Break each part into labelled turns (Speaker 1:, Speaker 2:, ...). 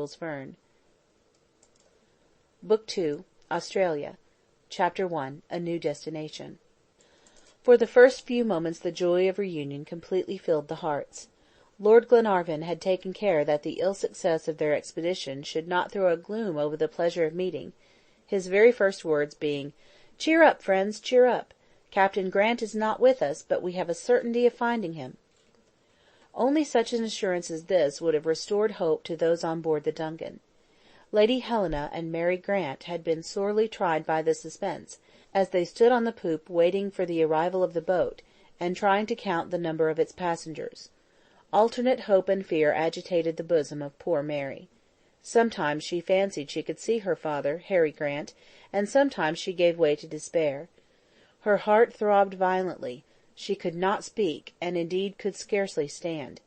Speaker 1: Jules Verne. Book 2, Australia. Chapter 1, A New Destination. For the first few moments the joy of reunion completely filled the hearts. Lord Glenarvan had taken care that the ill success of their expedition should not throw a gloom over the pleasure of meeting, his very first words being, "Cheer up, friends, cheer up! Captain Grant is not with us, but we have a certainty of finding him." Only such an assurance as this would have restored hope to those on board the DUNCAN. Lady Helena and Mary Grant had been sorely tried by the suspense, as they stood on the poop waiting for the arrival of the boat, and trying to count the number of its passengers. Alternate hope and fear agitated the bosom of poor Mary. Sometimes she fancied she could see her father, Harry Grant, and sometimes she gave way to despair. Her heart throbbed violently. She could not speak, and indeed could scarcely stand.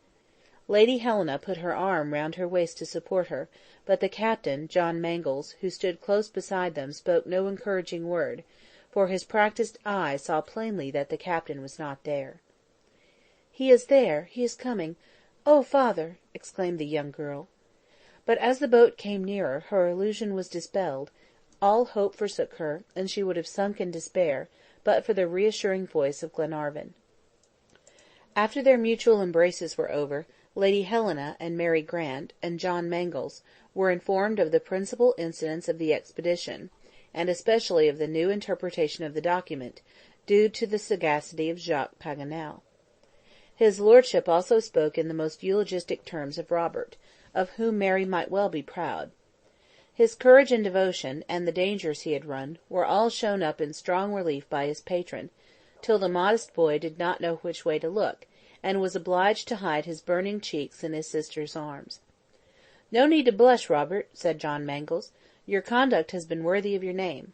Speaker 1: Lady Helena put her arm round her waist to support her, but the captain, John Mangles, who stood close beside them, spoke no encouraging word, for his practised eye saw plainly that the captain was not there. "He is there! He is coming! Oh, father!" exclaimed the young girl. But as the boat came nearer, her illusion was dispelled, all hope forsook her, and she would have sunk in despair, but for the reassuring voice of Glenarvan. After their mutual embraces were over, Lady Helena and Mary Grant and John Mangles were informed of the principal incidents of the expedition, and especially of the new interpretation of the document, due to the sagacity of Jacques Paganel. His lordship also spoke in the most eulogistic terms of Robert, of whom Mary might well be proud. His courage and devotion, and the dangers he had run, were all shown up in strong relief by his patron, till the modest boy did not know which way to look, and was obliged to hide his burning cheeks in his sister's arms. "No need to blush, Robert," said John Mangles. "Your conduct has been worthy of your name."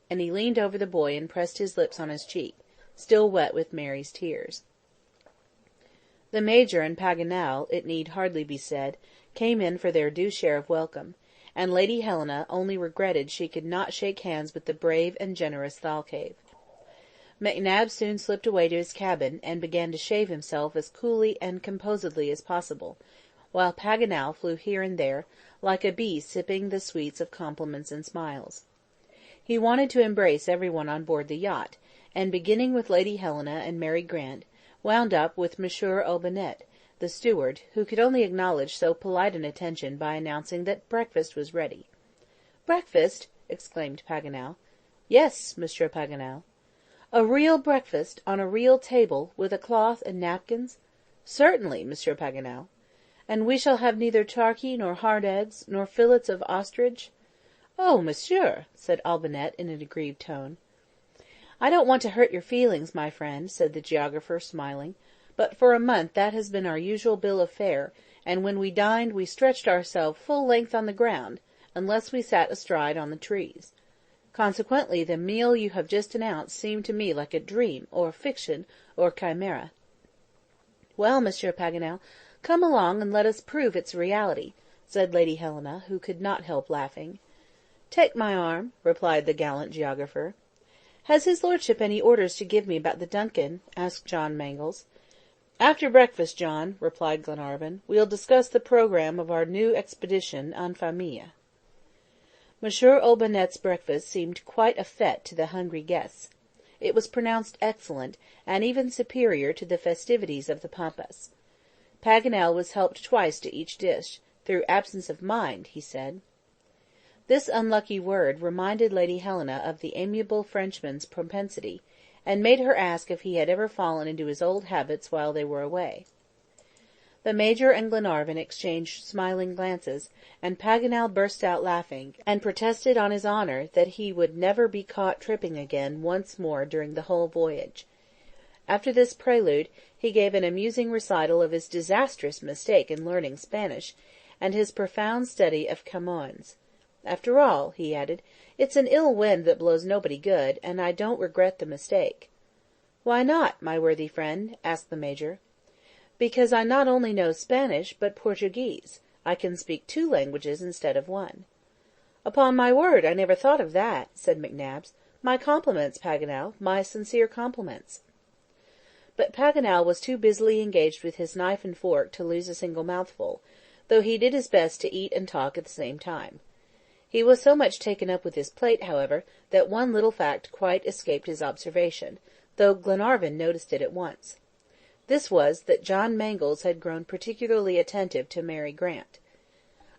Speaker 1: And he leaned over the boy and pressed his lips on his cheek, still wet with Mary's tears. The Major and Paganel, it need hardly be said, came in for their due share of welcome, and Lady Helena only regretted she could not shake hands with the brave and generous Thalcave. McNab soon slipped away to his cabin, and began to shave himself as coolly and composedly as possible, while Paganel flew here and there, like a bee sipping the sweets of compliments and smiles. He wanted to embrace every one on board the yacht, and, beginning with Lady Helena and Mary Grant, wound up with Monsieur Olbinett, the steward, who could only acknowledge so polite an attention by announcing that breakfast was ready. "Breakfast!" exclaimed Paganel. "Yes, Monsieur Paganel." "A real breakfast, on a real table, with a cloth and napkins?" "Certainly, Monsieur Paganel." "And we shall have neither turkey, nor hard eggs, nor fillets of ostrich?" "Oh, monsieur!" said Olbinett in an aggrieved tone. "I don't want to hurt your feelings, my friend," said the geographer, smiling, "but for a month that has been our usual bill of fare, and when we dined we stretched ourselves full length on the ground, unless we sat astride on the trees. Consequently, the meal you have just announced seemed to me like a dream, or fiction, or chimera." "Well, Monsieur Paganel, come along and let us prove its reality," said Lady Helena, who could not help laughing. "Take my arm," replied the gallant geographer. "Has his lordship any orders to give me about the DUNCAN?" asked John Mangles. "After breakfast, John," replied Glenarvan, "we'll discuss the programme of our new expedition en famille." Monsieur Olbinett's breakfast seemed quite a fête to the hungry guests. It was pronounced excellent, and even superior to the festivities of the Pampas. Paganel was helped twice to each dish, through absence of mind, he said. This unlucky word reminded Lady Helena of the amiable Frenchman's propensity, and made her ask if he had ever fallen into his old habits while they were away. The Major and Glenarvan exchanged smiling glances, and Paganel burst out laughing, and protested on his honour that he would never be caught tripping again once more during the whole voyage. After this prelude, he gave an amusing recital of his disastrous mistake in learning Spanish, and his profound study of Camoens. "After all," he added, "it's an ill wind that blows nobody good, and I don't regret the mistake." "Why not, my worthy friend?" asked the Major. "Because I not only know Spanish, but Portuguese. I can speak 2 languages instead of 1. "Upon my word, I never thought of that," said McNabbs. "My compliments, Paganel, my sincere compliments." But Paganel was too busily engaged with his knife and fork to lose a single mouthful, though he did his best to eat and talk at the same time. He was so much taken up with his plate, however, that one little fact quite escaped his observation, though Glenarvan noticed it at once. This was, that John Mangles had grown particularly attentive to Mary Grant.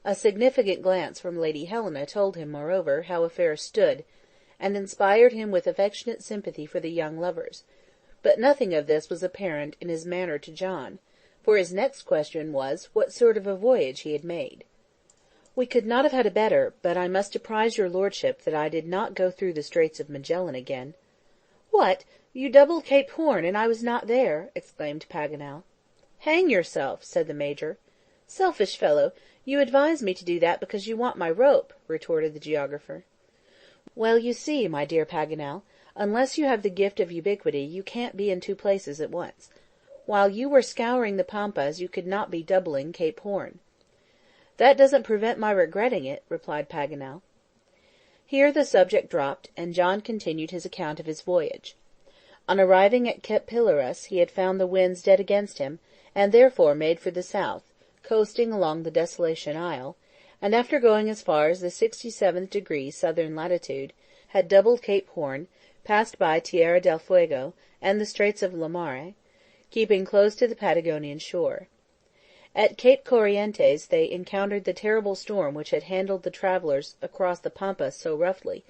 Speaker 1: A significant glance from Lady Helena told him, moreover, how affairs stood, and inspired him with affectionate sympathy for the young lovers, but nothing of this was apparent in his manner to John, for his next question was, what sort of a voyage he had made. "We could not have had a better, but I must apprise your lordship that I did not go through the Straits of Magellan again." "What! You doubled Cape Horn, and I was not there!" exclaimed Paganel. "Hang yourself!" said the Major. "Selfish fellow! You advise me to do that because you want my rope," retorted the geographer. "Well, you see, my dear Paganel, unless you have the gift of ubiquity, you can't be in two places at once. While you were scouring the Pampas, you could not be doubling Cape Horn." "That doesn't prevent my regretting it," replied Paganel. Here the subject dropped, and John continued his account of his voyage. On arriving at Cape Pilares he had found the winds dead against him, and therefore made for the south, coasting along the Desolation Isle, and after going as far as the 67th degree southern latitude, had doubled Cape Horn, passed by Tierra del Fuego, and the Straits of Lemaire, keeping close to the Patagonian shore. At Cape Corrientes they encountered the terrible storm which had handled the travellers across the Pampas so roughly,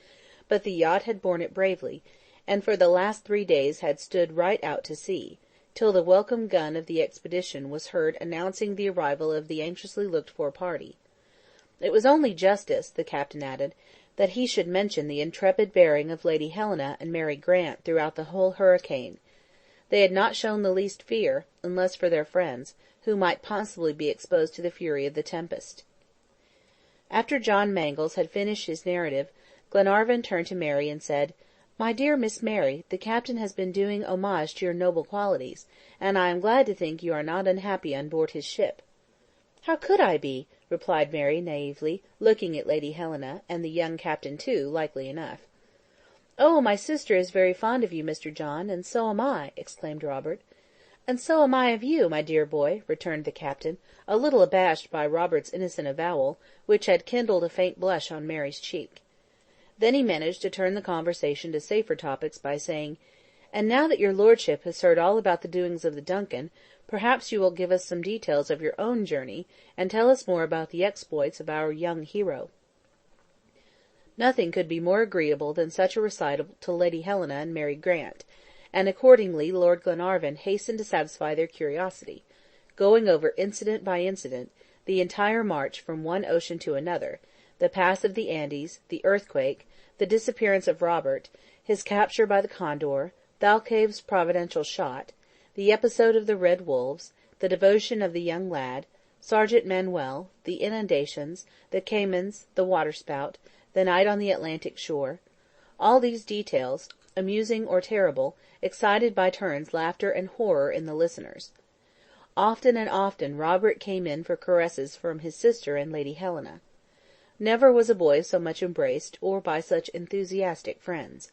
Speaker 1: but the yacht had borne it bravely, and for the last 3 days had stood right out to sea, till the welcome gun of the expedition was heard announcing the arrival of the anxiously looked-for party. It was only justice, the captain added, that he should mention the intrepid bearing of Lady Helena and Mary Grant throughout the whole hurricane. They had not shown the least fear, unless for their friends, who might possibly be exposed to the fury of the tempest. After John Mangles had finished his narrative, Glenarvan turned to Mary and said, "My dear Miss Mary, the captain has been doing homage to your noble qualities, and I am glad to think you are not unhappy on board his ship." "How could I be?" replied Mary naively, looking at Lady Helena, and the young captain too, likely enough. "Oh, my sister is very fond of you, Mr. John, and so am I," exclaimed Robert. "And so am I of you, my dear boy," returned the captain, a little abashed by Robert's innocent avowal, which had kindled a faint blush on Mary's cheek. Then he managed to turn the conversation to safer topics by saying, "And now that your lordship has heard all about the doings of the DUNCAN, perhaps you will give us some details of your own journey, and tell us more about the exploits of our young hero." Nothing could be more agreeable than such a recital to Lady Helena and Mary Grant, and accordingly Lord Glenarvan hastened to satisfy their curiosity, going over incident by incident, the entire march from one ocean to another, the pass of the Andes, the earthquake, the disappearance of Robert, his capture by the Condor, Thalcave's providential shot, the episode of the Red Wolves, the devotion of the young lad, Sergeant Manuel, the inundations, the caimans, the waterspout, the night on the Atlantic shore. All these details, amusing or terrible, excited by turns laughter and horror in the listeners. Often and often Robert came in for caresses from his sister and Lady Helena. Never was a boy so much embraced, or by such enthusiastic friends.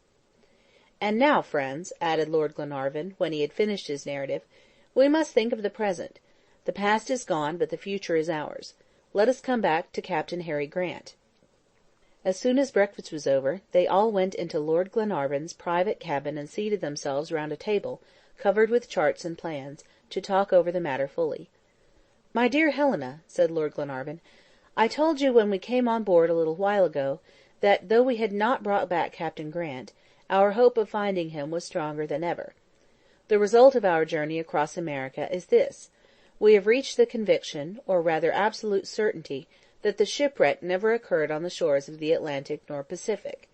Speaker 1: "And now, friends," added Lord Glenarvan, when he had finished his narrative, "we must think of the present. The past is gone, but the future is ours. Let us come back to Captain Harry Grant." As soon as breakfast was over, they all went into Lord Glenarvan's private cabin and seated themselves round a table, covered with charts and plans, to talk over the matter fully. "My dear Helena," said Lord Glenarvan, "I told you when we came on board a little while ago, that, though we had not brought back Captain Grant, our hope of finding him was stronger than ever. The result of our journey across America is this: we have reached the conviction, or rather absolute certainty, that the shipwreck never occurred on the shores of the Atlantic nor Pacific.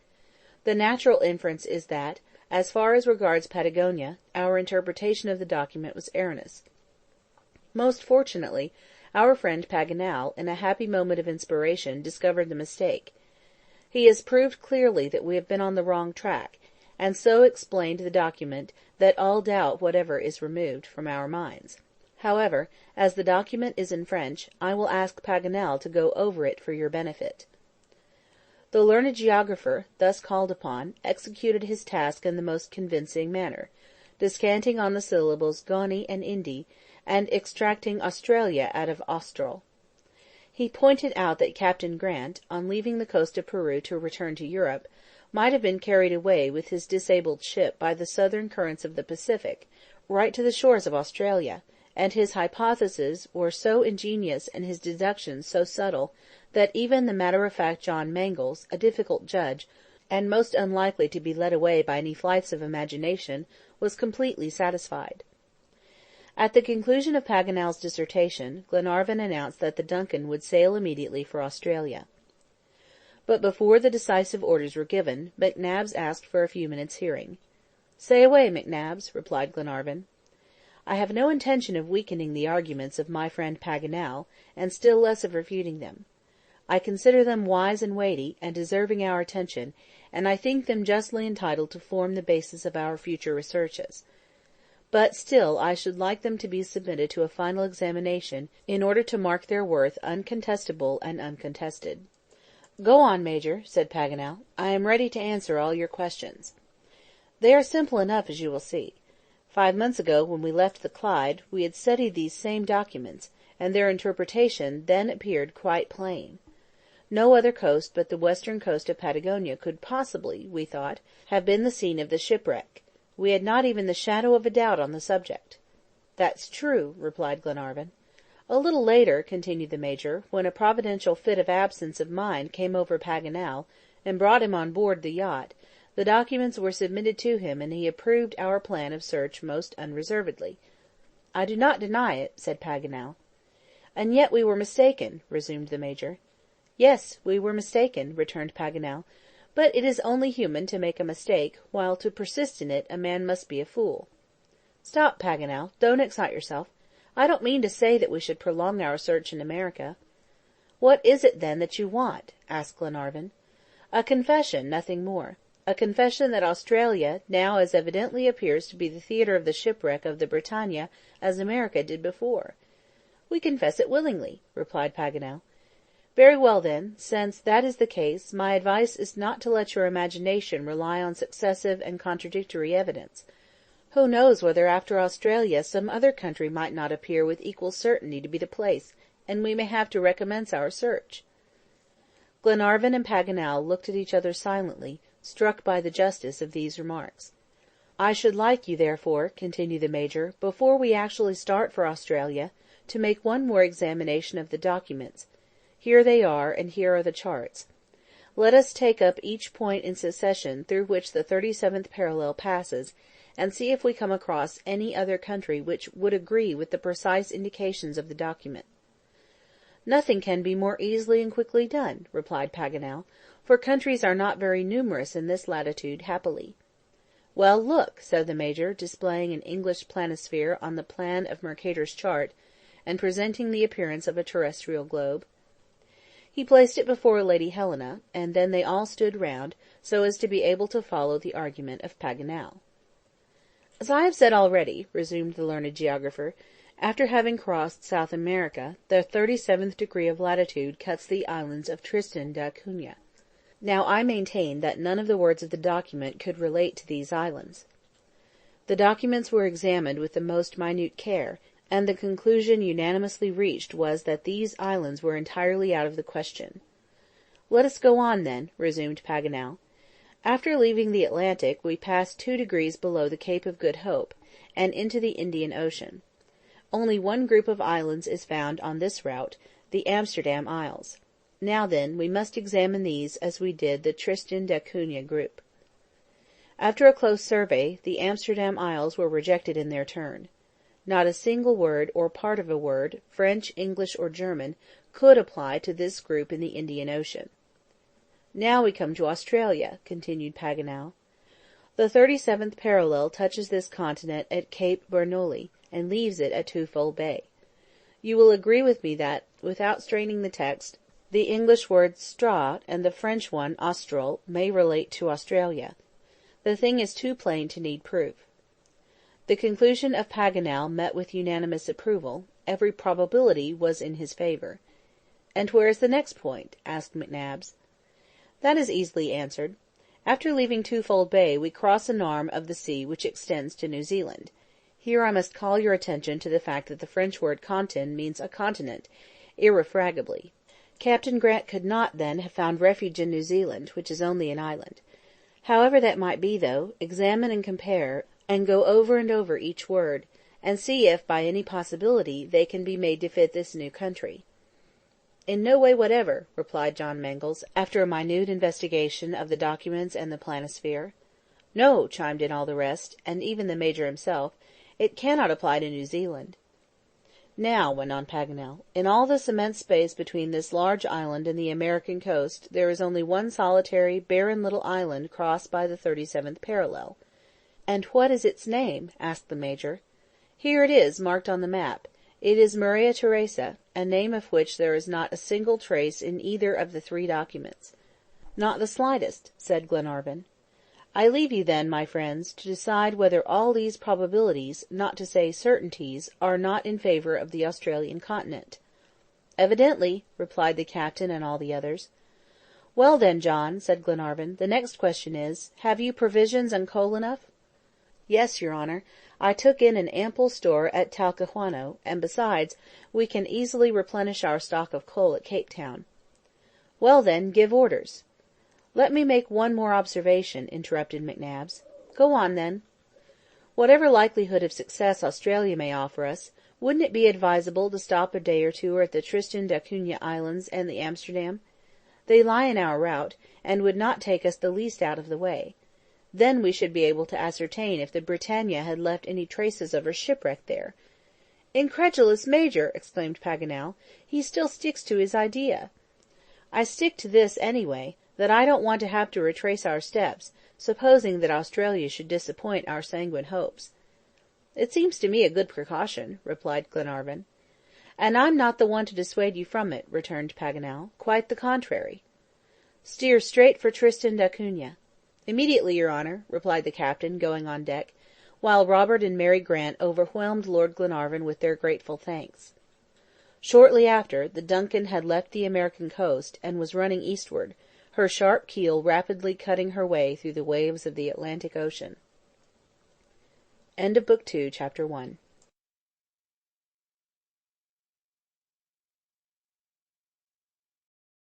Speaker 1: The natural inference is that, as far as regards Patagonia, our interpretation of the document was erroneous. Most fortunately, our friend Paganel, in a happy moment of inspiration, discovered the mistake. He has proved clearly that we have been on the wrong track, and so explained the document that all doubt whatever is removed from our minds. However, as the document is in French, I will ask Paganel to go over it for your benefit." The learned geographer, thus called upon, executed his task in the most convincing manner, descanting on the syllables Goni and Indi, and extracting Australia out of Austral. He pointed out that Captain Grant, on leaving the coast of Peru to return to Europe, might have been carried away with his disabled ship by the southern currents of the Pacific, right to the shores of Australia, and his hypotheses were so ingenious and his deductions so subtle that even the matter-of-fact John Mangles, a difficult judge, and most unlikely to be led away by any flights of imagination, was completely satisfied. At the conclusion of Paganel's dissertation, Glenarvan announced that the Duncan would sail immediately for Australia. But before the decisive orders were given, McNabbs asked for a few minutes' hearing. "Say away, McNabbs," replied Glenarvan. "I have no intention of weakening the arguments of my friend Paganel, and still less of refuting them. I consider them wise and weighty, and deserving our attention, and I think them justly entitled to form the basis of our future researches. But still I should like them to be submitted to a final examination, in order to mark their worth uncontestable and uncontested." "Go on, Major," said Paganel. "I am ready to answer all your questions." "They are simple enough, as you will see. 5 months ago, when we left the Clyde, we had studied these same documents, and their interpretation then appeared quite plain. No other coast but the western coast of Patagonia could possibly, we thought, have been the scene of the shipwreck. We had not even the shadow of a doubt on the subject." "That's true," replied Glenarvan. "A little later," continued the Major, "when a providential fit of absence of mind came over Paganel, and brought him on board the yacht, the documents were submitted to him, and he approved our plan of search most unreservedly." "I do not deny it," said Paganel. "And yet we were mistaken," resumed the Major. "Yes, we were mistaken," returned Paganel. "But it is only human to make a mistake, while to persist in it a man must be a fool." "Stop, Paganel, don't excite yourself. I don't mean to say that we should prolong our search in America." "What is it, then, that you want?" asked Glenarvan. "A confession, nothing more. A confession that Australia now as evidently appears to be the theatre of the shipwreck of the Britannia as America did before." "We confess it willingly," replied Paganel. "Very well, then, since that is the case, my advice is not to let your imagination rely on successive and contradictory evidence. Who knows whether after Australia some other country might not appear with equal certainty to be the place, and we may have to recommence our search?" Glenarvan and Paganel looked at each other silently, struck by the justice of these remarks. "I should like you, therefore," continued the Major, "before we actually start for Australia, to make one more examination of the documents. Here they are, and here are the charts. Let us take up each point in succession through which the 37th parallel passes, and see if we come across any other country which would agree with the precise indications of the document." "Nothing can be more easily and quickly done," replied Paganel, "for countries are not very numerous in this latitude, happily." "Well, look," said the Major, displaying an English planisphere on the plan of Mercator's chart, and presenting the appearance of a terrestrial globe. He placed it before Lady Helena, and then they all stood round, so as to be able to follow the argument of Paganel. "As I have said already," resumed the learned geographer, "after having crossed South America, the 37th degree of latitude cuts the islands of Tristan d'Acunha. Now I maintain that none of the words of the document could relate to these islands. The documents were examined with the most minute care, and the conclusion unanimously reached was that these islands were entirely out of the question." "Let us go on, then," resumed Paganel. "After leaving the Atlantic, we passed 2 degrees below the Cape of Good Hope, and into the Indian Ocean. Only one group of islands is found on this route, the Amsterdam Isles. Now, then, we must examine these as we did the Tristan d'Acunha group." After a close survey, the Amsterdam Isles were rejected in their turn. Not a single word, or part of a word, French, English, or German, could apply to this group in the Indian Ocean. "Now we come to Australia," continued Paganel. "The 37th parallel touches this continent at Cape Bernouilli, and leaves it at Twofold Bay. You will agree with me that, without straining the text, the English word stra and the French one austral may relate to Australia. The thing is too plain to need proof." The conclusion of Paganel met with unanimous approval. Every probability was in his favour. "And where is the next point?" asked McNabbs. "That is easily answered. After leaving Twofold Bay, we cross an arm of the sea which extends to New Zealand. Here I must call your attention to the fact that the French word continent means a continent, irrefragably. Captain Grant could not, then, have found refuge in New Zealand, which is only an island. However that might be, though, examine and compare, and go over and over each word, and see if, by any possibility, they can be made to fit this new country. "In no way whatever," replied John Mangles, after a minute investigation of the documents and the planisphere. "No," chimed in all the rest, and even the Major himself, "it cannot apply to New Zealand." "Now," went on Paganel, "in all this immense space between this large island and the American coast there is only one solitary, barren little island crossed by the 37th parallel." "And what is its name?" asked the Major. "Here it is, marked on the map. It is Maria Theresa, a name of which there is not a single trace in either of the three documents." "Not the slightest," said Glenarvan. "I leave you, then, my friends, to decide whether all these probabilities, not to say certainties, are not in favour of the Australian continent." "Evidently," replied the captain and all the others. "Well, then, John," said Glenarvan, "the next question is, have you provisions and coal enough?" "Yes, your honour. I took in an ample store at Talcahuano, and besides, we can easily replenish our stock of coal at Cape Town." "Well, then, give orders." "Let me make one more observation," interrupted McNabbs. "Go on, then." "Whatever likelihood of success Australia may offer us, wouldn't it be advisable to stop a day or two at the Tristan da Cunha Islands and the Amsterdam? They lie in our route, and would not take us the least out of the way. Then we should be able to ascertain if the Britannia had left any traces of her shipwreck there." "Incredulous Major!" exclaimed Paganel. "He still sticks to his idea." "I stick to this, anyway, that I don't want to have to retrace our steps, supposing that Australia should disappoint our sanguine hopes." "It seems to me a good precaution," replied Glenarvan. "And I'm not the one to dissuade you from it," returned Paganel. "Quite the contrary." "Steer straight for Tristan da Cunha." "Immediately, your honour," replied the captain, going on deck, while Robert and Mary Grant overwhelmed Lord Glenarvan with their grateful thanks. Shortly after, the DUNCAN had left the American coast, and was running eastward, her sharp keel rapidly cutting her way through the waves of the Atlantic Ocean. End of Book 2, Chapter 1.